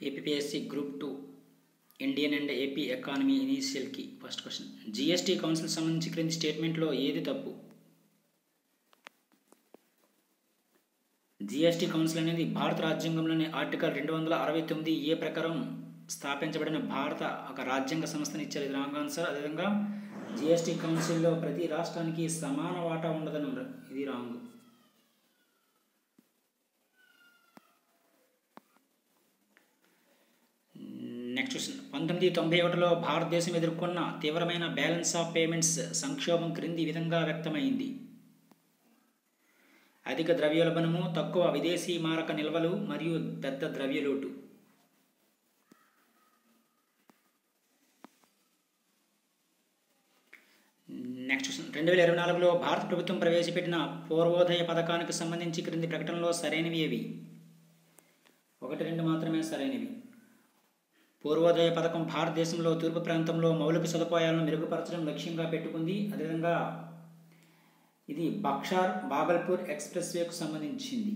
APSC group 2 Indian and AP economy ఇనీషియల్కి first question. GST council సంబంధించి క్రింది స్టేట్మెంట్లో ఏది తప్పు? జిఎస్టీ కౌన్సిల్ అనేది భారత రాజ్యాంగంలోని ఆర్టికల్ 269A ప్రకారం స్థాపించబడిన భారత ఒక రాజ్యాంగ సంస్థని ఇచ్చారు. ఇది రాంగ్ ఆన్సర్. అదేవిధంగా జిఎస్టీ కౌన్సిల్లో ప్రతి రాష్ట్రానికి సమాన వాటా ఉండదని ఉన్నారు. ఇది రాంగ్. Next question. 1991లో భారతదేశం ఎదుర్కొన్న తీవ్రమైన బ్యాలెన్స్ ఆఫ్ పేమెంట్స్ సంక్షోభం క్రింది విధంగా వ్యక్తమైంది. అధిక ద్రవ్యోల్బణము, తక్కువ విదేశీ మారక నిల్వలు మరియు పెద్ద ద్రవ్యలోటు. Next question. 2024లో భారత ప్రభుత్వం ప్రవేశపెట్టిన పూర్వోదయ పథకానికి సంబంధించి క్రింది ప్రకటనలో సరైనవి ఏవి? 1, 2 మాత్రమే సరైనవి. పూర్వోదయ పథకం భారతదేశంలో తూర్పు ప్రాంతంలో మౌలిక సదుపాయాలను మెరుగుపరచడం లక్ష్యంగా పెట్టుకుంది. అదేవిధంగా ఇది బక్షార్ భాగల్పూర్ ఎక్స్ప్రెస్ వేకు సంబంధించింది.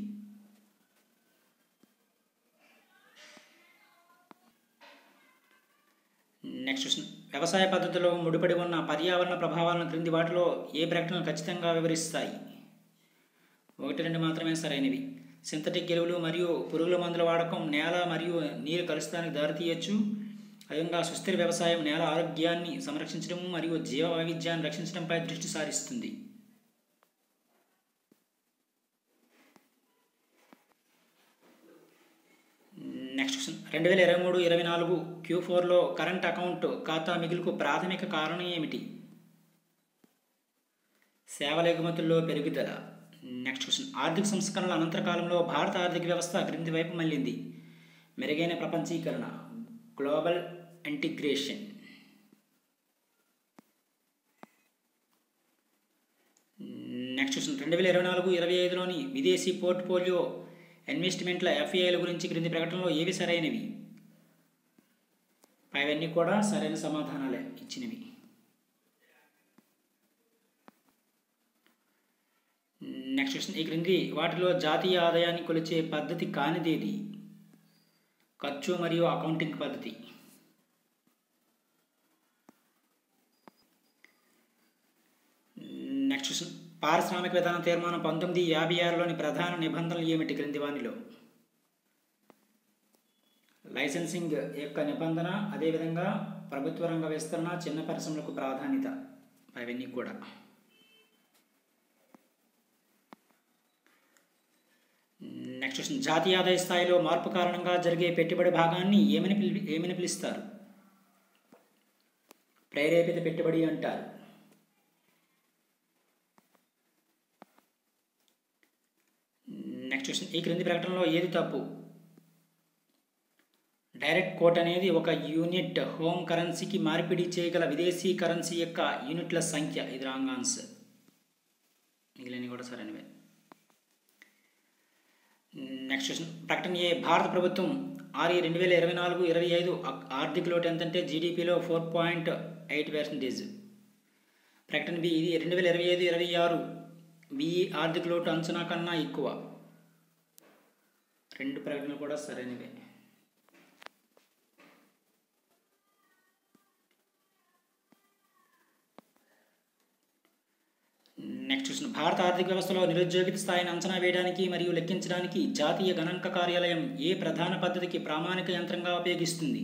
Next question. వ్యవసాయ పద్ధతిలో ముడిపడి ఉన్న పర్యావరణ ప్రభావాలను క్రింది వాటిలో ఏ ప్రకటనలు ఖచ్చితంగా వివరిస్తాయి? 1, 2 మాత్రమే సరైనవి. సింథటిక్ ఎరువులు మరియు పురుగుల మందుల వాడకం నేల మరియు నీరు కలుషితానికి దారితీయచ్చు. అదేవిధంగా సుస్థిర వ్యవసాయం నేల ఆరోగ్యాన్ని సంరక్షించడం మరియు జీవ వైవిధ్యాన్ని రక్షించడంపై దృష్టి సారిస్తుంది. Next question. 2023-24 Q4లో కరెంట్ అకౌంట్ ఖాతా మిగులుకు ప్రాథమిక కారణం ఏమిటి? సేవల ఎగుమతుల్లో పెరుగుదల. Next question. ఆర్థిక సంస్కరణల అనంతర కాలంలో భారత ఆర్థిక వ్యవస్థ క్రింది వైపు మళ్ళింది. మెరుగైన ప్రపంచీకరణ, గ్లోబల్ ఇంటిగ్రేషన్. Next question. 2024-25లోని విదేశీ పోర్ట్ఫోలియో ఇన్వెస్ట్మెంట్ల FIIల గురించి క్రింది ప్రకటనలో ఏవి సరైనవి? అవన్నీ కూడా సరైన సమాధానాలే ఇచ్చినవి. Next question. ఈ క్రింది వాటిలో జాతీయ ఆదాయాన్ని కొలిచే పద్ధతి కానిదేది? ఖర్చు మరియు అకౌంటింగ్ పద్ధతి. Next question. పారిశ్రామిక విధాన తీర్మానం 1956లోని ప్రధాన నిబంధనలు ఏమిటి క్రింది వానిలో? లైసెన్సింగ్ యొక్క నిబంధన, అదేవిధంగా ప్రభుత్వ రంగ విస్తరణ, చిన్న పరిశ్రమలకు ప్రాధాన్యత. అవన్నీ కూడా. Next question. జాతీయ ఆదాయ స్థాయిలో మార్పు కారణంగా జరిగే పెట్టుబడి భాగాన్ని ఏమని పిలుస్తారు? ప్రేరేపిత పెట్టుబడి అంటారు. Next question. ఈ క్రింది ప్రకటనలో ఏది తప్పు? డైరెక్ట్ కోట్ అనేది ఒక యూనిట్ హోమ్ కరెన్సీకి మార్పిడి చేయగల విదేశీ కరెన్సీ యొక్క యూనిట్ల సంఖ్య. ఇది రాంగ్ ఆన్సర్. మిగిలినవి కూడా సరైనవే. Next question. ప్రకటన ఏ. భారత ప్రభుత్వం 2024-25 ఆర్థిక లోటు ఎంతంటే జీడిపిలో 4.8%. ప్రకటన బి. ఇది 2025-26 BE ఆర్థిక లోటు అంచనా కన్నా ఎక్కువ. 2 ప్రకటనలు కూడా సరైనవే. Next question. భారత ఆర్థిక వ్యవస్థలో నిరుద్యోగిత స్థాయిని అంచనా వేయడానికి మరియు లెక్కించడానికి జాతీయ గణాంక కార్యాలయం ఏ ప్రధాన పద్ధతికి ప్రామాణిక యంత్రంగా ఉపయోగిస్తుంది?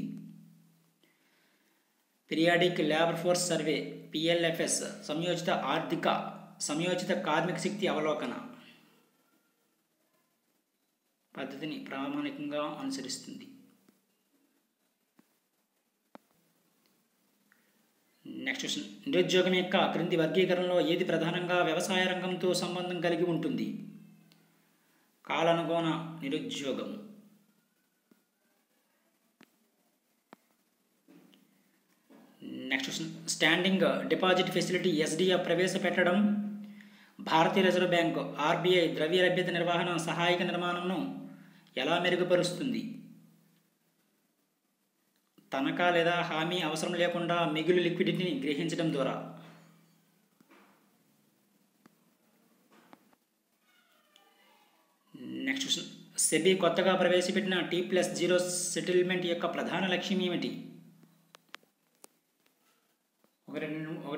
Periodic labour force survey PLFS, సంయోజిత కార్మిక శక్తి అవలోకన పద్ధతిని ప్రామాణికంగా అనుసరిస్తుంది. Next question. నిరుద్యోగం యొక్క క్రింది వర్గీకరణలో ఏది ప్రధానంగా వ్యవసాయ రంగంతో సంబంధం కలిగి ఉంటుంది? కాలానుగుణ నిరుద్యోగం. Next question. Standing deposit facility SDF ప్రవేశపెట్టడం భారతీయ రిజర్వ్ బ్యాంక్ RBI ద్రవ్య లభ్యత నిర్వహణ సహాయక నిర్మాణంను ఎలా మెరుగుపరుస్తుంది? తనఖా లేదా హామీ అవసరం లేకుండా మిగులు లిక్విడిటీని గ్రహించడం ద్వారా. Next question. సెబీ కొత్తగా ప్రవేశపెట్టిన T+0 సెటిల్మెంట్ యొక్క ప్రధాన లక్ష్యం ఏమిటి? 1,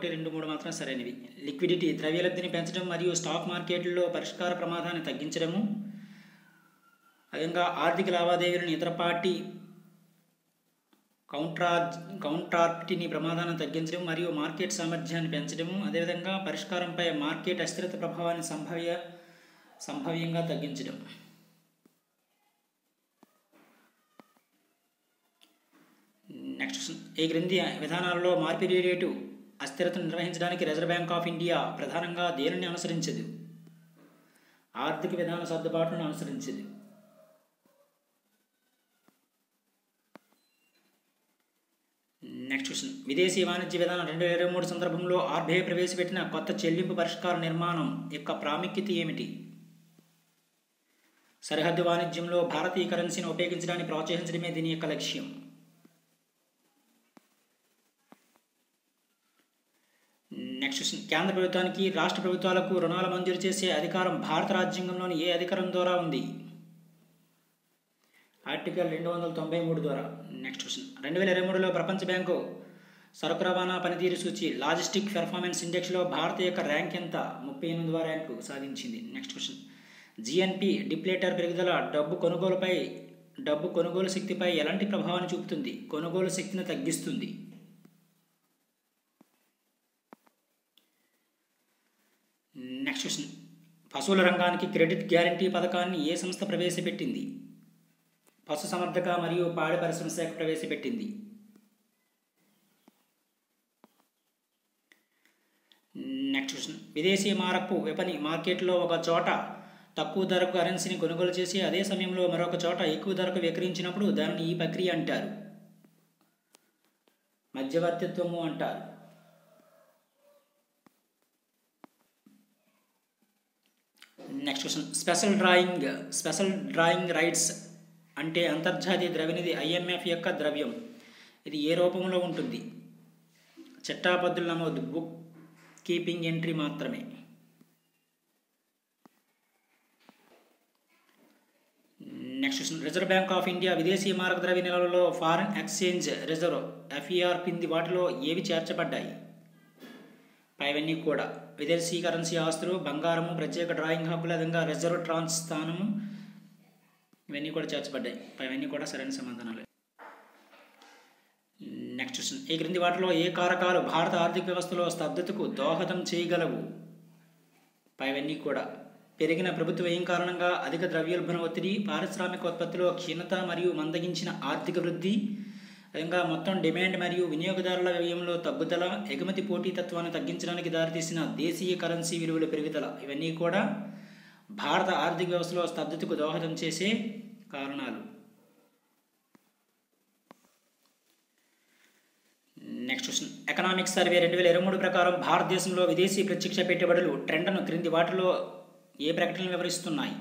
2, 3 మాత్రం సరైనవి. లిక్విడిటీ ద్రవ్యలబ్ధిని పెంచడం మరియు స్టాక్ మార్కెట్లలో పరిష్కార ప్రమాదాన్ని తగ్గించడము. అదేవిధంగా ఆర్థిక లావాదేవీలను ఇతర పార్టీ కౌంట్రార్పిటీని ప్రమాదాన్ని తగ్గించడం మరియు మార్కెట్ సామర్థ్యాన్ని పెంచడము. అదేవిధంగా పరిష్కారంపై మార్కెట్ అస్థిరత ప్రభావాన్ని సంభావ్యంగా తగ్గించడం. నెక్స్ట్, ఈ క్రింది విధానాలలో మార్పిడి రేటు అస్థిరతను నిర్వహించడానికి రిజర్వ్ బ్యాంక్ ఆఫ్ ఇండియా ప్రధానంగా దేనిని అనుసరించదు? ఆర్థిక విధాన సర్దుబాట్లను అనుసరించదు. నెక్స్ట్ క్వశ్చన్, విదేశీ వాణిజ్య విధానం 2023 సందర్భంలో ఆర్బీఐ ప్రవేశపెట్టిన కొత్త చెల్లింపు పరిష్కార నిర్మాణం యొక్క ప్రాముఖ్యత ఏమిటి? సరిహద్దు వాణిజ్యంలో భారతీయ కరెన్సీని ఉపయోగించడాన్ని ప్రోత్సహించడమే దీని యొక్క లక్ష్యం. నెక్స్ట్ క్వశ్చన్, కేంద్ర ప్రభుత్వానికి రాష్ట్ర ప్రభుత్వాలకు రుణాలు మంజూరు చేసే అధికారం భారత రాజ్యాంగంలోని ఏ అధికారం ద్వారా ఉంది? ఆర్టికల్ 293 ద్వారా. నెక్స్ట్ క్వశ్చన్, 2023లో ప్రపంచ బ్యాంకు సరుకు రవాణా పనితీరు సూచి లాజిస్టిక్ పెర్ఫార్మెన్స్ ఇండెక్స్లో భారత యొక్క ర్యాంక్ ఎంత? 38వ ర్యాంకు సాధించింది. నెక్స్ట్ క్వశ్చన్, జిఎన్పి డిప్లేటర్ పెరుగుదల డబ్బు కొనుగోలు శక్తిపై ఎలాంటి ప్రభావాన్ని చూపుతుంది? కొనుగోలు శక్తిని తగ్గిస్తుంది. నెక్స్ట్ క్వశ్చన్, పశువుల రంగానికి క్రెడిట్ గ్యారంటీ పథకాన్ని ఏ సంస్థ ప్రవేశపెట్టింది? పశుసంవర్ధక మరియు పాడి పరిశ్రమ శాఖ ప్రవేశపెట్టింది. నెక్స్ట్ క్వశ్చన్, విదేశీ మారపు విపణి మార్కెట్లో ఒక చోట తక్కువ ధరకు కరెన్సీని కొనుగోలు చేసి అదే సమయంలో మరొక చోట ఎక్కువ ధరకు విక్రయించినప్పుడు దానిని ఈ ప్రక్రియ అంటారు? మధ్యవర్తిత్వము అంటారు. Next question, special drawing rights అంటే అంతర్జాతీయ ద్రవ్యనిధి IMF యొక్క ద్రవ్యం. ఇది ఏ రూపంలో ఉంటుంది? చట్టాపద్ధతుల నమోదు, బుక్ కీపింగ్ ఎంట్రీ మాత్రమే. Next question, reserve bank of India విదేశీ మారక ద్రవ్య నిల్వలలో ఫారిన్ ఎక్స్చేంజ్ రిజర్వ్ FER కింది వాటిలో ఏవి చేర్చబడ్డాయి? పైవన్నీ కూడా విదేశీ కరెన్సీ ఆస్తులు, బంగారము, ప్రత్యేక డ్రాయింగ్ హక్కుల విధంగా రిజర్వ్ ట్రాన్స్ స్థానము, ఇవన్నీ కూడా చేర్చబడ్డాయి. పైవన్నీ కూడా సరైన సమాధానాలు. నెక్స్ట్ క్వశ్చన్, ఈ క్రింది వాటిలో ఏ కారకాలు భారత ఆర్థిక వ్యవస్థలో స్తబ్దతకు దోహదం చేయగలవు? పైవన్నీ కూడా పెరిగిన ప్రభుత్వ వ్యయం కారణంగా అధిక ద్రవ్యోల్బణ ఒత్తిడి, పారిశ్రామిక ఉత్పత్తిలో క్షీణత మరియు మందగించిన ఆర్థిక వృద్ధి, విధంగా మొత్తం డిమాండ్ మరియు వినియోగదారుల వ్యయంలో తగ్గుదల, ఎగుమతి పోటీతత్వాన్ని తగ్గించడానికి దారితీసిన దేశీయ కరెన్సీ విలువల పెరుగుదల, ఇవన్నీ కూడా భారత ఆర్థిక వ్యవస్థలో స్తబ్దతకు దోహదం చేసే కారణాలు. నెక్స్ట్ క్వశ్చన్, ఎకనామిక్ సర్వే 2023 ప్రకారం భారతదేశంలో విదేశీ ప్రత్యక్ష పెట్టుబడులు ట్రెండ్ను క్రింది వాటిలో ఏ ప్రకటనలు వివరిస్తున్నాయి?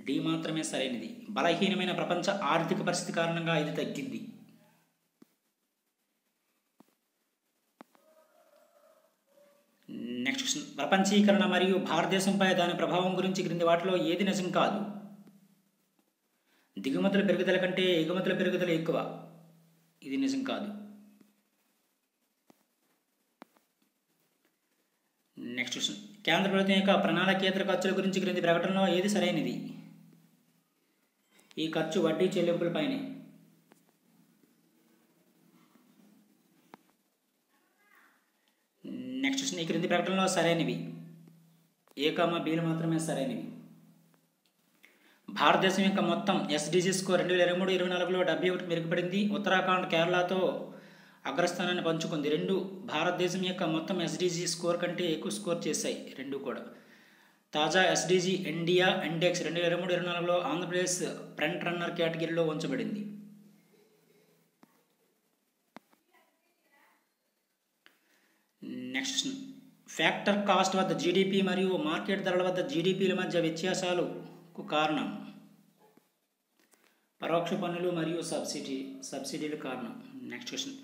డి మాత్రమే సరైనది. బలహీనమైన ప్రపంచ ఆర్థిక పరిస్థితి కారణంగా ఇది తగ్గింది. నెక్స్ట్ క్వశ్చన్, ప్రపంచీకరణ మరియు భారతదేశంపై దాని ప్రభావం గురించి క్రింది వాటిలో ఏది నిజం కాదు? దిగుమతుల పెరుగుదల కంటే ఎగుమతుల పెరుగుదల ఎక్కువ, ఇది నిజం కాదు. నెక్స్ట్ క్వశ్చన్, కేంద్ర ప్రభుత్వం యొక్క ప్రణాళికేతర ఖర్చుల గురించి క్రింది ప్రకటనలో ఏది సరైనది? ఈ ఖర్చు వడ్డీ చెల్లింపులపైనే. నెక్స్ట్ క్వశ్చన్, ఈ క్రింది ప్రకటనలో సరైనవి ఏ, బీలు మాత్రమే సరైనవి. భారతదేశం యొక్క మొత్తం SDG స్కోర్ 2023-24లో 71 మెరుగుపడింది. ఉత్తరాఖండ్ కేరళతో అగ్రస్థానాన్ని పంచుకుంది. రెండు భారతదేశం యొక్క మొత్తం SDG స్కోర్ కంటే ఎక్కువ స్కోర్ చేశాయి రెండు కూడా. తాజా SDG ఇండియా ఇండెక్స్ 2023-24లో ఆంధ్రప్రదేశ్ ఫ్రంట్ రన్నర్ కేటగిరీలో ఉంచబడింది. నెక్స్ట్, ఫ్యాక్టర్ కాస్ట్ వద్ద GDP మరియు మార్కెట్ ధరల వద్ద GDPల మధ్య వ్యత్యాసాలకు కారణం పరోక్ష పన్నులు మరియు సబ్సిడీలు కారణం. నెక్స్ట్ క్వశ్చన్,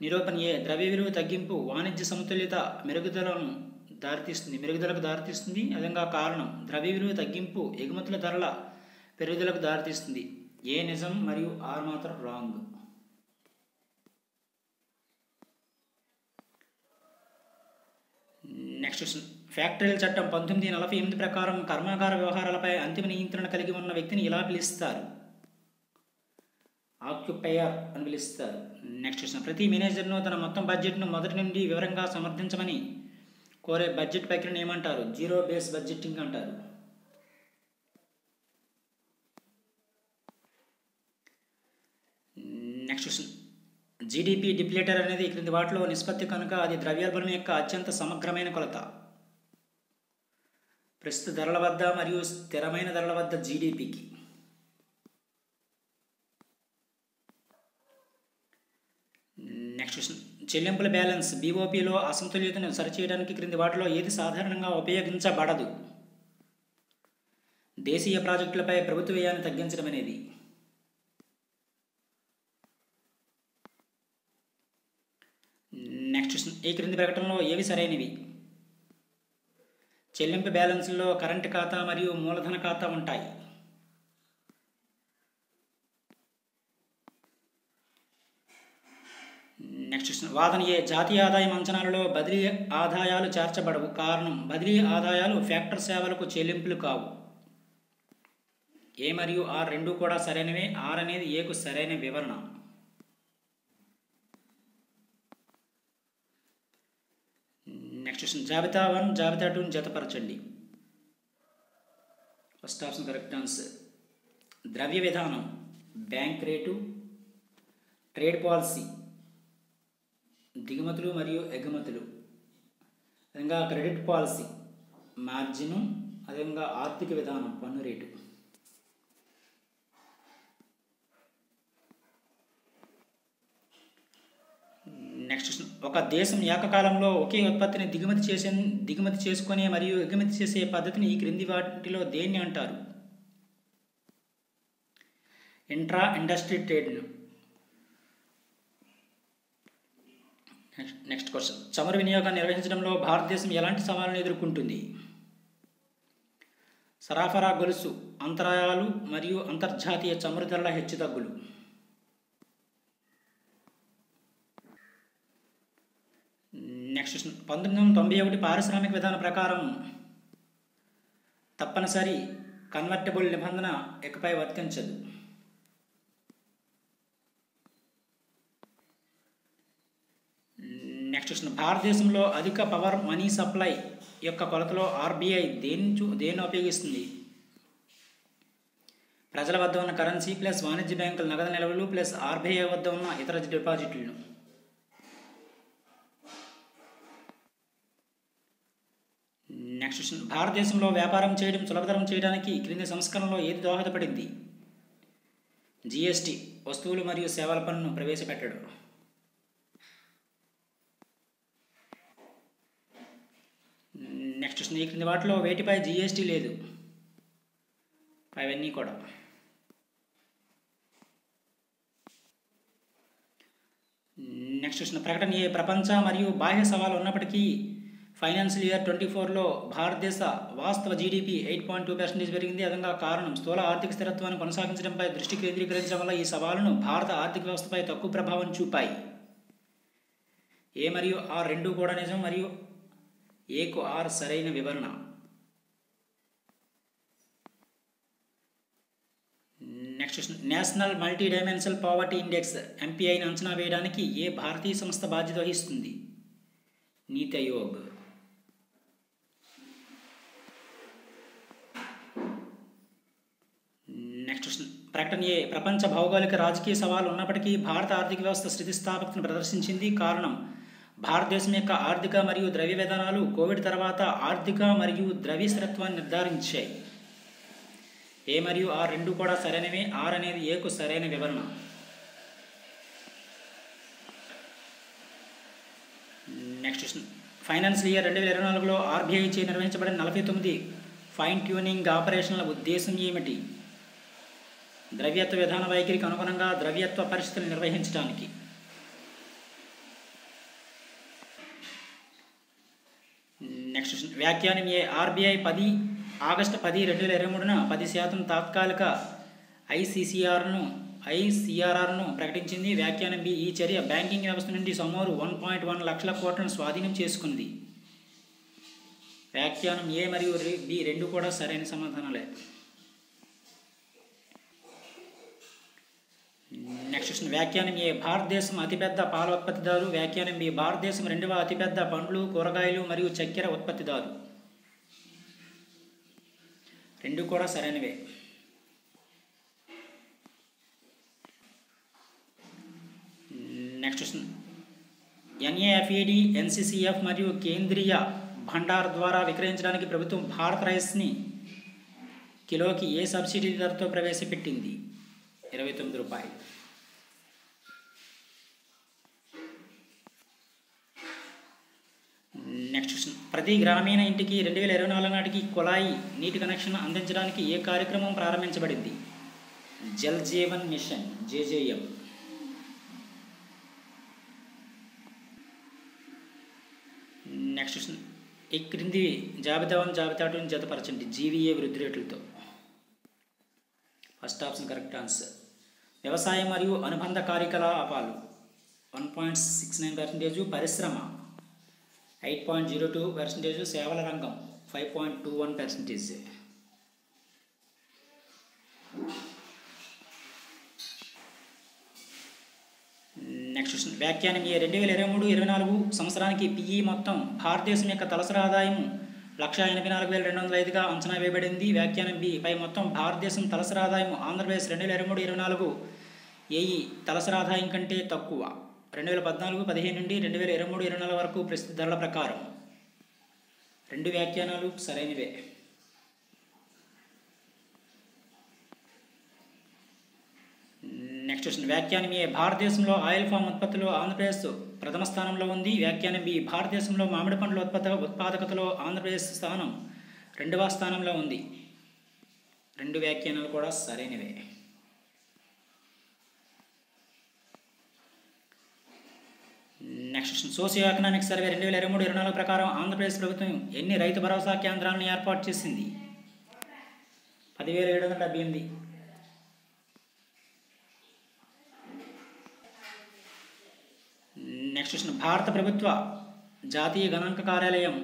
నిరూపణ ఏ, ద్రవ్య విలువ తగ్గింపు వాణిజ్య సమతుల్యత మెరుగుదలకు దారితీస్తుంది. అదేవిధంగా కారణం ద్రవ్య విలువ తగ్గింపు ఎగుమతుల ధరల పెరుగుదలకు దారితీస్తుంది. ఏ నిజం మరియు ఆర్ మాత్రం రాంగ్. Next question. ఫ్యాక్టరీల చట్టం 1948 ప్రకారం కర్మాగార వ్యవహారాలపై అంతిమ నియంత్రణ కలిగి ఉన్న వ్యక్తిని ఇలా పిలుస్తారు? ఆక్యుపైయర్ అని పిలుస్తారు. Next question. ప్రతి మేనేజర్ను తన మొత్తం బడ్జెట్ను మొదటి నుండి వివరంగా సమర్థించమని కోరే బడ్జెట్ ప్రక్రియను ఏమంటారు? జీరో బేస్ బడ్జెటింగ్ అంటారు. Next question. జీడిపి డిప్లేటర్ అనేది క్రింది వాటిలో నిష్పత్తి కనుక అది ద్రవ్యోల్బణం యొక్క అత్యంత సమగ్రమైన కొలత. ప్రస్తుత ధరల వద్ద మరియు స్థిరమైన ధరల వద్ద జీడిపికి. Next question. చెల్లింపుల బ్యాలెన్స్ బీఓపీలో అసమతుల్యతను సరిచేయడానికి క్రింది వాటిలో ఏది సాధారణంగా ఉపయోగించబడదు? దేశీయ ప్రాజెక్టులపై ప్రభుత్వ వ్యయాన్ని తగ్గించడం అనేది. Next question. ఈ క్రింది ప్రకటనలో ఏవి సరైనవి? చెల్లింపు బ్యాలెన్స్లో కరెంటు ఖాతా మరియు మూలధన ఖాతా ఉంటాయి. Next question. వాదన ఏ. జాతీయ ఆదాయం అంచనాలలో బదిలీ ఆదాయాలు చేర్చబడవు. కారణం బదిలీ ఆదాయాలు ఫ్యాక్టర్ సేవలకు చెల్లింపులు కావు. ఏ మరియు ఆర్ రెండు కూడా సరైనవే. ఆర్ అనేది ఏకు సరైన వివరణ. Next question. జాబితా 1 జాబితా 2 జతపరచండి. First option correct answer. ద్రవ్య విధానం బ్యాంక్ రేటు, ట్రేడ్ పాలసీ దిగుమతులు మరియు ఎగుమతులు, అదేవిధంగా క్రెడిట్ పాలసీ మార్జిను, అదేవిధంగా ఆర్థిక విధానం పన్ను రేటు. Next question. ఒక దేశం ఏకకాలంలో ఒకే ఉత్పత్తిని దిగుమతి చేసుకునే మరియు ఎగుమతి చేసే పద్ధతిని ఈ క్రింది వాటిలో దేన్ని అంటారు? ఇంట్రా ఇండస్ట్రీ ట్రేడ్ను. Next question. చమురు వినియోగాన్ని నిర్వహించడంలో భారతదేశం ఎలాంటి సవాళ్ళను ఎదుర్కొంటుంది? సరఫరా గొలుసు అంతరాయాలు మరియు అంతర్జాతీయ చమురు ధరల హెచ్చుతగ్గులు. Next question. 1991 పారిశ్రామిక విధానం ప్రకారం తప్పనిసరి కన్వర్టబుల్ నిబంధన ఇకపై వర్తించదు. Next question. భారతదేశంలో అధిక పవర్ మనీ సప్లై యొక్క కొలతలో ఆర్బీఐ దేన్ని ఉపయోగిస్తుంది? ప్రజల వద్ద ఉన్న కరెన్సీ ప్లస్ వాణిజ్య బ్యాంకుల నగదు నిల్వలు ప్లస్ ఆర్బీఐ వద్ద ఉన్న ఇతర డిపాజిట్లను. Next question. భారతదేశంలో వ్యాపారం చేయడం సులభతరం చేయడానికి క్రింది సంస్కరణలో ఏది దోహదపడింది? జిఎస్టి వస్తువులు మరియు సేవల పన్నును ప్రవేశపెట్టడం. Next question. ఈ క్రింది వాటిలో వేటిపై జిఎస్టి లేదు? అవన్నీ కూడా. Next question. ప్రకటన ఏ. ప్రపంచ మరియు బాహ్య సవాలు ఉన్నప్పటికీ ఫైనాన్షియల్ ఇయర్ 24లో భారతదేశ వాస్తవ జీడిపి 8.2% పెరిగింది. అదంగా కారణం స్థూల ఆర్థిక స్థిరత్వాన్ని కొనసాగించడంపై దృష్టి కేంద్రీకరించడం వల్ల ఈ సవాలును భారత ఆర్థిక వ్యవస్థపై తక్కువ ప్రభావం చూపాయి. ఏ మరియు ఆర్ రెండు కూడా నిజం మరియు ఏకు ఆర్ సరైన వివరణ. Next question. National multi dimensional poverty index ఎంపీఐని అంచనా వేయడానికి ఏ భారతీయ సంస్థ బాధ్యత వహిస్తుంది? నీతి ఆయోగ్. Next question. ప్రకటన ఏ. ప్రపంచ భౌగోళిక రాజకీయ సవాలు ఉన్నప్పటికీ భారత ఆర్థిక వ్యవస్థ స్థితిస్థాపకతను ప్రదర్శించింది. కారణం భారతదేశం యొక్క ఆర్థిక మరియు ద్రవ్య విధానాలు కోవిడ్ తర్వాత ఆర్థిక మరియు ద్రవ్య స్థిరత్వాన్ని నిర్ధారించాయి. ఏ మరియు ఆర్ రెండు కూడా సరైనవే. ఆర్ అనేది ఏకు సరైన వివరణ. Next question. ఫైనాన్షియల్ ఇయర్ 2024లో ఆర్బీఐ చే నిర్వహించబడిన 49 ఫైన్ ట్యూనింగ్ ఆపరేషన్ల ఉద్దేశం ఏమిటి? ద్రవ్యత్వ విధాన వైఖరికి అనుగుణంగా ద్రవ్యత్వ పరిస్థితులను నిర్వహించడానికి. Next question. వ్యాఖ్యానం ఏ. ఆర్బీఐ 10 ఆగస్టు 10, 2023న 10% తాత్కాలిక ఐసీఆర్ఆర్ను ప్రకటించింది. వ్యాఖ్యానం బి, ఈ చర్య బ్యాంకింగ్ వ్యవస్థ నుండి సుమారు 1.1 లక్షల కోట్లను స్వాధీనం చేసుకుంది. వ్యాఖ్యానం ఏ మరియు బి రెండు కూడా సరైన సమాధానాలే. Next question. వ్యాఖ్యానం ఏ భారతదేశం అతిపెద్ద పాల ఉత్పత్తిదారు. వ్యాఖ్యానం బి భారతదేశం రెండవ అతిపెద్ద పండ్లు, కూరగాయలు మరియు చక్కెర ఉత్పత్తిదారు. రెండు కూడా సరైనవే. Next question. ఎన్ఏఎఫ్ఈడి, ఎన్సీసీఎఫ్ మరియు కేంద్రీయ భండార్ ద్వారా విక్రయించడానికి ప్రభుత్వం భారత్ రైస్ని కిలోకి ఏ సబ్సిడీ ధరతో ప్రవేశపెట్టింది? 29 రూపాయలు. Next question. ప్రతి గ్రామీణ ఇంటికి 2024 నాటికి కుళాయి నీటి కనెక్షన్ అందించడానికి ఏ కార్యక్రమం ప్రారంభించబడింది? Jal Jeevan mission, JJM. Next question. ఈ క్రింది జాబితాను జతపరచండి జీవీఏ వృద్ధి రేట్లతో. First option correct answer. వ్యవసాయం మరియు అనుబంధ కార్యకలాపాలు 1.69%, పరిశ్రమ 8.02%, సేవల రంగం 5.21%. Next question. వ్యాఖ్యానం ఏ 2023-24 సంవత్సరానికి పిఈ మొత్తం భారతదేశం యొక్క తలసరి ఆదాయం 1,84,205గా అంచనా వేయబడింది. వ్యాఖ్యానం బి పై మొత్తం భారతదేశం తలసరి ఆదాయం ఆంధ్రప్రదేశ్ 2023-24 ఏఈ తలసరి ఆదాయం కంటే తక్కువ. 2014-15 నుండి 2023-24 వరకు ప్రస్తుత ధరల ప్రకారం. రెండు వ్యాఖ్యానాలు సరైనవే. Next question. వ్యాఖ్యానం ఏ భారతదేశంలో ఆయిల్ ఫామ్ ఉత్పత్తిలో ఆంధ్రప్రదేశ్ ప్రథమ స్థానంలో ఉంది. వ్యాఖ్యానం బి భారతదేశంలో మామిడి పండ్ల ఉత్పాదకతలో ఆంధ్రప్రదేశ్ స్థానం 2వ స్థానంలో ఉంది. రెండు వ్యాఖ్యానాలు కూడా సరైనవే. Next question. Socio economic survey 2023-24 ప్రకారం ఆంధ్రప్రదేశ్ ప్రభుత్వం ఎన్ని రైతు భరోసా కేంద్రాలను ఏర్పాటు చేసింది? 10,778. Next question. భారత ప్రభుత్వ జాతీయ గణాంక కార్యాలయం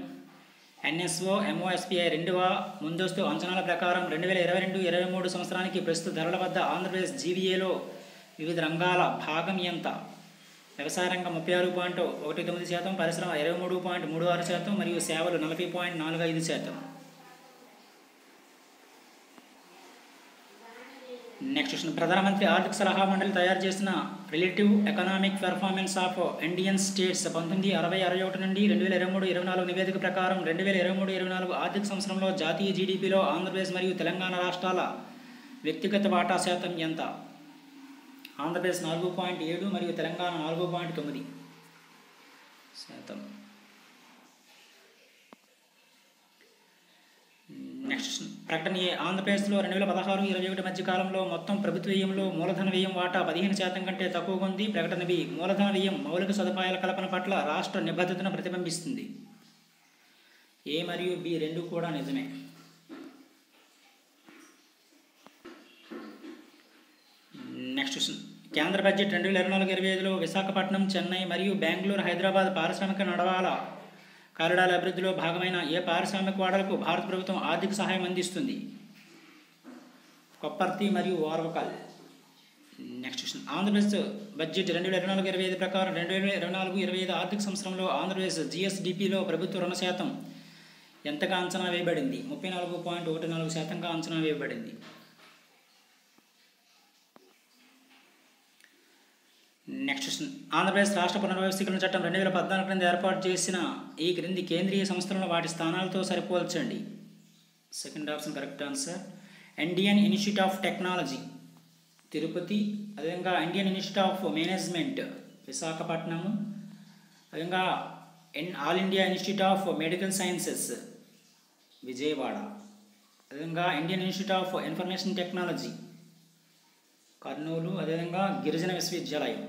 ఎన్ఎస్ఓ ఎంఓఎస్పిఐ రెండవ ముందస్తు అంచనాల ప్రకారం 2022-23 సంవత్సరానికి ప్రస్తుత ధరల వద్ద ఆంధ్రప్రదేశ్ జీవీఏలో వివిధ రంగాల భాగం ఎంత? వ్యవసాయ రంగం 36.19%, పరిశ్రమ 23.36% మరియు సేవలు 40.45%. Next question. ప్రధానమంత్రి ఆర్థిక సలహా మండలి తయారు చేసిన relative economic performance of Indian states 1960-61 నుండి 2023-24 నివేదిక ప్రకారం 2023-24 ఆర్థిక సంవత్సరంలో జాతీయ జీడిపిలో ఆంధ్రప్రదేశ్ మరియు తెలంగాణ రాష్ట్రాల వ్యక్తిగత వాటా శాతం ఎంత? ఆంధ్రప్రదేశ్ 4.7 మరియు తెలంగాణ 4.9%. నెక్స్ట్ ప్రకటన ఏ ఆంధ్రప్రదేశ్లో 2016-21 మధ్య కాలంలో మొత్తం ప్రభుత్వ వ్యయంలో మూలధన వ్యయం వాటా 15% కంటే తక్కువగా ఉంది. ప్రకటన బి మూలధన వ్యయం మౌలిక సదుపాయాల కల్పన పట్ల రాష్ట్ర నిబద్ధతను ప్రతిబింబిస్తుంది. ఏ మరియు బి రెండు కూడా నిజమే. Next question. కేంద్ర బడ్జెట్ 2024-25లో విశాఖపట్నం, చెన్నై మరియు బెంగళూరు, హైదరాబాద్ పారిశ్రామిక నడవాల కారిడార్ల అభివృద్ధిలో భాగమైన ఏ పారిశ్రామిక వాడలకు భారత ప్రభుత్వం ఆర్థిక సహాయం అందిస్తుంది? కొప్పర్తి మరియు Orvakal. Next question. Andhra Pradesh budget 2024-25 ప్రకారం 2024-25 ఆర్థిక సంవత్సరంలో ఆంధ్రప్రదేశ్ జిఎస్డిపిలో ప్రభుత్వ రుణ శాతం ఎంతగా అంచనా వేయబడింది? 34.14%గా అంచనా వేయబడింది. Next question. ఆంధ్రప్రదేశ్ రాష్ట్ర పునర్వ్యవస్థీకరణ చట్టం 2014 క్రింద ఏర్పాటు చేసిన ఈ క్రింది కేంద్రీయ సంస్థలను వాటి స్థానాలతో సరిపోల్చండి. Second option correct answer. Indian institute of technology Tirupati, అదేవిధంగా Indian institute of management Visakhapatnam, అదేవిధంగా all India institute of medical sciences Vijayawada, అదేవిధంగా Indian institute of information technology Kurnool, అదేవిధంగా గిరిజన విశ్వవిద్యాలయం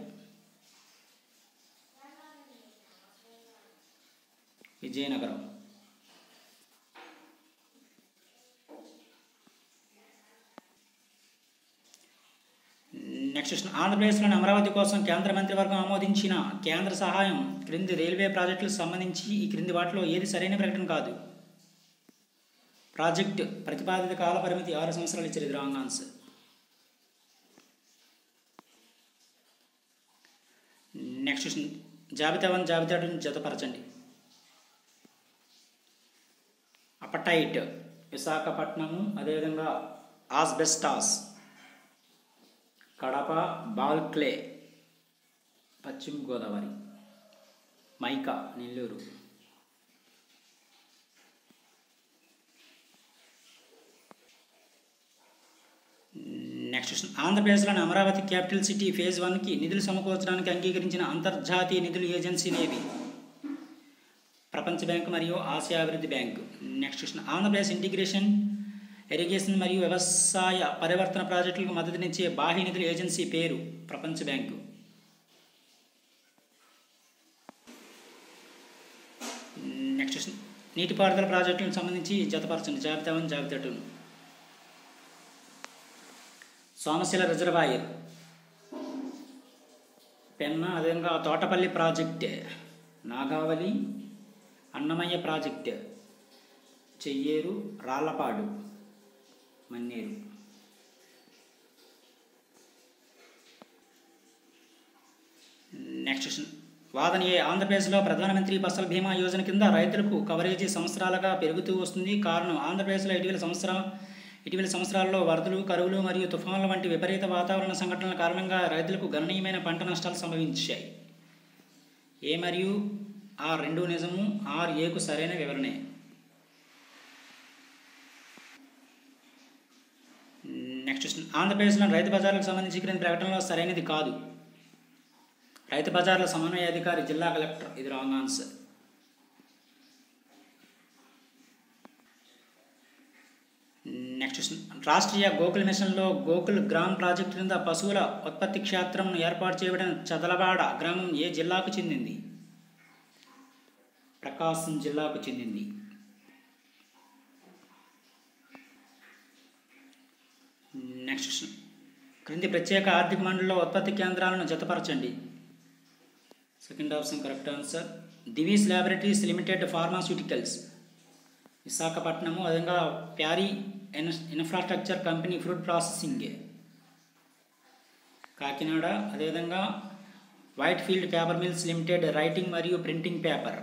విజయనగరం. నెక్స్ట్ క్వశ్చన్ ఆంధ్రప్రదేశ్లోని అమరావతి కోసం కేంద్ర మంత్రివర్గం ఆమోదించిన కేంద్ర సహాయం క్రింది రైల్వే ప్రాజెక్టులకు సంబంధించి ఈ క్రింది వాటిలో ఏది సరైన ప్రకటన కాదు? ప్రాజెక్ట్ ప్రతిపాదిత కాల పరిమితి 6 సంవత్సరాలు ఇచ్చారు. ఇది రాంగ్ ఆన్సర్. నెక్స్ట్ క్వశ్చన్ జాబితా 1 జాబితా 2 జతపరచండి. అపటైట్ విశాఖపట్నము, అదేవిధంగా ఆస్బెస్టాస్ కడప, బాల్క్లే పశ్చిమ Godavari, mica Nellore. Next question ఆంధ్రప్రదేశ్లోని అమరావతి క్యాపిటల్ సిటీ ఫేజ్ 1కి నిధులు సమకూర్చడానికి అంగీకరించిన అంతర్జాతీయ నిధుల ఏజెన్సీలు ఏవి? ప్రపంచ బ్యాంకు మరియు ఆసియా అభివృద్ధి bank. Next question Andhra Pradesh integration, irrigation మరియు వ్యవసాయ పరివర్తన ప్రాజెక్టులకు మద్దతునిచ్చే బాహ్య నిధుల ఏజెన్సీ పేరు? ప్రపంచ బ్యాంకు. నెక్స్ట్ క్వశ్చన్ నీటిపారుదల ప్రాజెక్టులకు సంబంధించి జతపరచండి. జాబితా 1 జాబితా 2. సోమశిల రిజర్వాయర్, పెన్నా, అదేవిధంగా Thotapalli project, Nagavali, Annamayya project, Cheyyeru, Rallapadu, Manneru. Next question వాదన ఏ ఆంధ్రప్రదేశ్లో ప్రధానమంత్రి ఫసల్ బీమా యోజన కింద రైతులకు కవరేజీ సంవత్సరాలుగా పెరుగుతూ వస్తుంది. కారణం ఆంధ్రప్రదేశ్లో ఇటీవల సంవత్సరాల్లో వరదలు, కరువులు మరియు తుఫాన్ల వంటి విపరీత వాతావరణ సంఘటనల కారణంగా రైతులకు గణనీయమైన పంట నష్టాలు సంభవించాయి. ఏ మరియు ఆ రెండు నిజము, ఆర్ ఏకు సరైన వివరణే. నెక్స్ట్ క్వశ్చన్ ఆంధ్రప్రదేశ్లోని రైతు బజార్లకు సంబంధించి క్రింది ప్రకటనలో సరైనది కాదు? రైతు బజార్ల సమన్వయ అధికారి జిల్లా కలెక్టర్. ఇది wrong answer. Next question Rashtriya Gokul మిషన్లో గోకుల్ గ్రామ్ ప్రాజెక్టు కింద పశువుల ఉత్పత్తి క్షేత్రంను ఏర్పాటు చేయబడిన చదలవాడ గ్రామం ఏ జిల్లాకు చెందింది? ప్రకాశం జిల్లాకు చెందింది. నెక్స్ట్ క్వశ్చన్ క్రింది ప్రత్యేక ఆర్థిక మండలిలో ఉత్పత్తి కేంద్రాలను జతపరచండి. Second option correct answer. Divi's laboratories limited pharmaceuticals Visakhapatnam, అదేవిధంగా Parry infrastructure company fruit processing Kakinada, అదేవిధంగా white field paper mills limited writing మరియు ప్రింటింగ్ పేపర్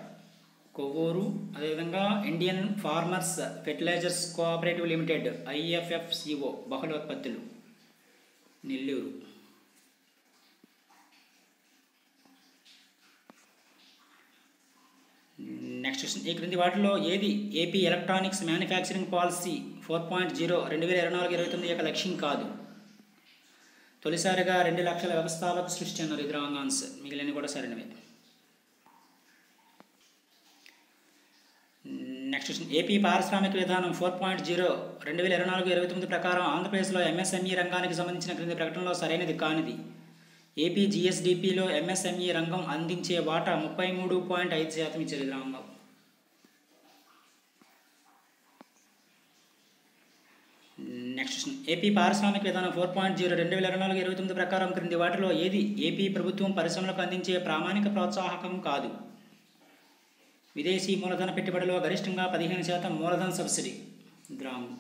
కొవ్వూరు, అదేవిధంగా Indian farmers fertilisers cooperative limited IFFCO బహుళ ఉత్పత్తులు నెల్లూరు. నెక్స్ట్ క్వశ్చన్ ఈ క్రింది వాటిలో ఏది ఏపీ ఎలక్ట్రానిక్స్ మ్యానుఫ్యాక్చరింగ్ పాలసీ 4.0 2024-29 యొక్క లక్ష్యం కాదు? తొలిసారిగా 2 లక్షల వ్యవస్థాపక సృష్టి అన్నారు. ఇది రాంగ్ ఆన్సర్. మిగిలినవి కూడా సరైనవే. నెక్స్ట్ క్వశ్చన్ ఏపీ పారిశ్రామిక విధానం 4.0 2024-29 ప్రకారం ఆంధ్రప్రదేశ్లో MSME రంగానికి సంబంధించిన క్రింది ప్రకటనలో సరైనది కానిది? ఏపీ GSDPలో MSME రంగం అందించే వాటా 33.5% ఇచ్చారు. ఇది రాంగ్. నెక్స్ట్ క్వశ్చన్ ఏపీ పారిశ్రామిక విధానం 4.0 2024-29 ప్రకారం క్రింది వాటిలో ఏది ఏపీ ప్రభుత్వం పరిశ్రమలకు అందించే ప్రామాణిక ప్రోత్సాహకం కాదు? విదేశీ మూలధన పెట్టుబడిలో గరిష్టంగా 15% మూలధన సబ్సిడీ. ఇది రాంగ్.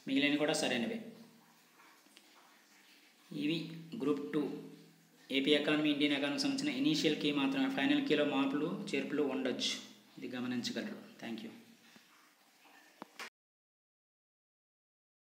మిగిలినవి కూడా సరైనవే. ఇవి గ్రూప్ 2 ఏపీ ఎకానమీ, ఇండియన్ ఎకానమీకి సంబంధించిన ఇనీషియల్ కీ మాత్రమే. ఫైనల్ కీలో మార్పులు చేర్పులు ఉండొచ్చు. ఇది గమనించగలరు. Thank you.